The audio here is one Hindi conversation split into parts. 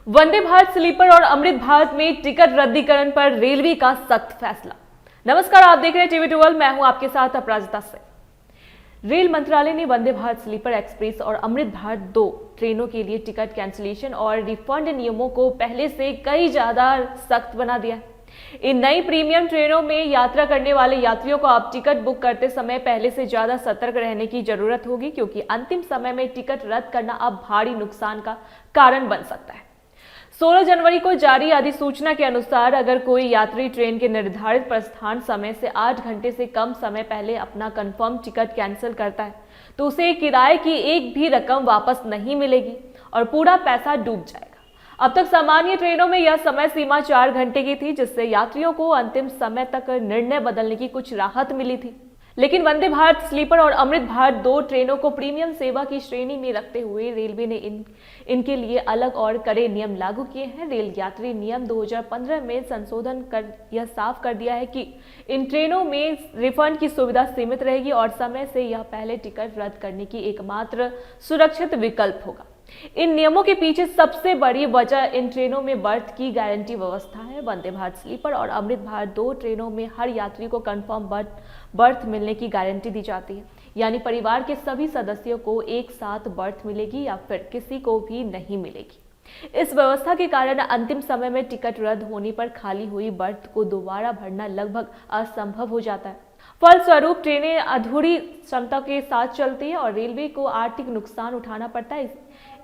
वंदे भारत स्लीपर और अमृत भारत में टिकट रद्दीकरण पर रेलवे का सख्त फैसला। नमस्कार, आप देख रहे हैं टीवी 12। मैं हूं आपके साथ अपराजिता से। रेल मंत्रालय ने वंदे भारत स्लीपर एक्सप्रेस और अमृत भारत 2 ट्रेनों के लिए टिकट कैंसिलेशन और रिफंड नियमों को पहले से कई ज्यादा सख्त बना दिया है। इन नई प्रीमियम ट्रेनों में यात्रा करने वाले यात्रियों को अब टिकट बुक करते समय पहले से ज्यादा सतर्क रहने की जरूरत होगी, क्योंकि अंतिम समय में टिकट रद्द करना अब भारी नुकसान का कारण बन सकता है। 16 जनवरी को जारी अधिसूचना के अनुसार अगर कोई यात्री ट्रेन के निर्धारित प्रस्थान समय से 8 घंटे से कम समय पहले अपना कंफर्म टिकट कैंसिल करता है तो उसे किराए की एक भी रकम वापस नहीं मिलेगी और पूरा पैसा डूब जाएगा। अब तक सामान्य ट्रेनों में यह समय सीमा 4 घंटे की थी, जिससे यात्रियों को अंतिम समय तक निर्णय बदलने की कुछ राहत मिली थी। लेकिन वंदे भारत स्लीपर और अमृत भारत 2 ट्रेनों को प्रीमियम सेवा की श्रेणी में रखते हुए रेलवे ने इनके लिए अलग और कड़े नियम लागू किए हैं। रेल यात्री नियम 2015 में संशोधन कर यह साफ कर दिया है कि इन ट्रेनों में रिफंड की सुविधा सीमित रहेगी और समय से यह पहले टिकट रद्द करने की एकमात्र सुरक्षित विकल्प होगा। इन नियमों के पीछे सबसे बड़ी वजह इन ट्रेनों में बर्थ की गारंटी व्यवस्था है। वंदे भारत स्लीपर और अमृत भारत 2 ट्रेनों में हर यात्री को कंफर्म बर्थ मिलने की गारंटी दी जाती है, यानी परिवार के सभी सदस्यों को एक साथ बर्थ मिलेगी या फिर किसी को भी नहीं मिलेगी। इस व्यवस्था के कारण अंतिम समय में टिकट रद्द होने पर खाली हुई बर्थ को दोबारा भरना लगभग असंभव हो जाता है। फलस्वरूप ट्रेनें अधूरी क्षमता के साथ चलती है और रेलवे को आर्थिक नुकसान उठाना पड़ता है।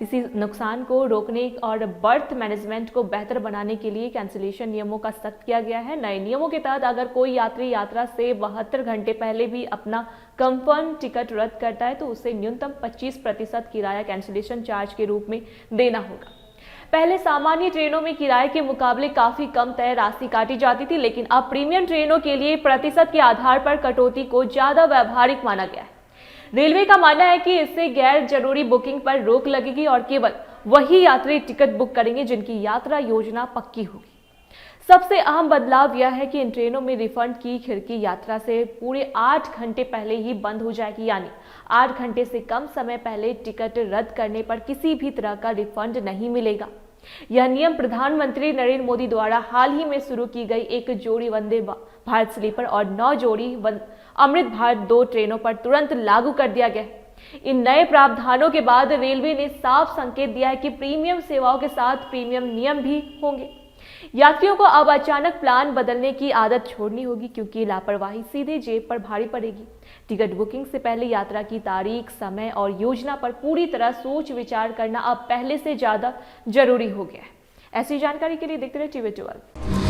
इसी नुकसान को रोकने और बर्थ मैनेजमेंट को बेहतर बनाने के लिए कैंसिलेशन नियमों का सख्त किया गया है। नए नियमों के तहत अगर कोई यात्री यात्रा से 72 घंटे पहले भी अपना कंफर्म टिकट रद्द करता है तो उसे न्यूनतम 25% किराया कैंसिलेशन चार्ज के रूप में देना होगा। पहले सामान्य ट्रेनों में किराए के मुकाबले काफी कम तय राशि काटी जाती थी, लेकिन अब प्रीमियम ट्रेनों के लिए प्रतिशत के आधार पर कटौती को ज्यादा व्यावहारिक माना गया है। रेलवे का मानना है कि इससे गैर जरूरी बुकिंग पर रोक लगेगी और केवल वही यात्री टिकट बुक करेंगे जिनकी यात्रा योजना पक्की होगी। सबसे अहम बदलाव यह है कि इन ट्रेनों में रिफंड की खिड़की यात्रा से पूरे 8 घंटे पहले ही बंद हो जाएगी, यानी 8 घंटे से कम समय पहले टिकट रद्द करने पर किसी भी तरह का रिफंड नहीं मिलेगा। यह नियम प्रधानमंत्री नरेंद्र मोदी द्वारा हाल ही में शुरू की गई 1 जोड़ी वंदे भारत स्लीपर और 9 जोड़ी अमृत भारत 2 ट्रेनों पर तुरंत लागू कर दिया गया। इन नए प्रावधानों के बाद रेलवे ने साफ संकेत दिया है कि प्रीमियम सेवाओं के साथ प्रीमियम नियम भी होंगे। यात्रियों को अब अचानक प्लान बदलने की आदत छोड़नी होगी, क्योंकि लापरवाही सीधे जेब पर भारी पड़ेगी। टिकट बुकिंग से पहले यात्रा की तारीख, समय और योजना पर पूरी तरह सोच विचार करना अब पहले से ज्यादा जरूरी हो गया है। ऐसी जानकारी के लिए देखते रहिए टीवी 12।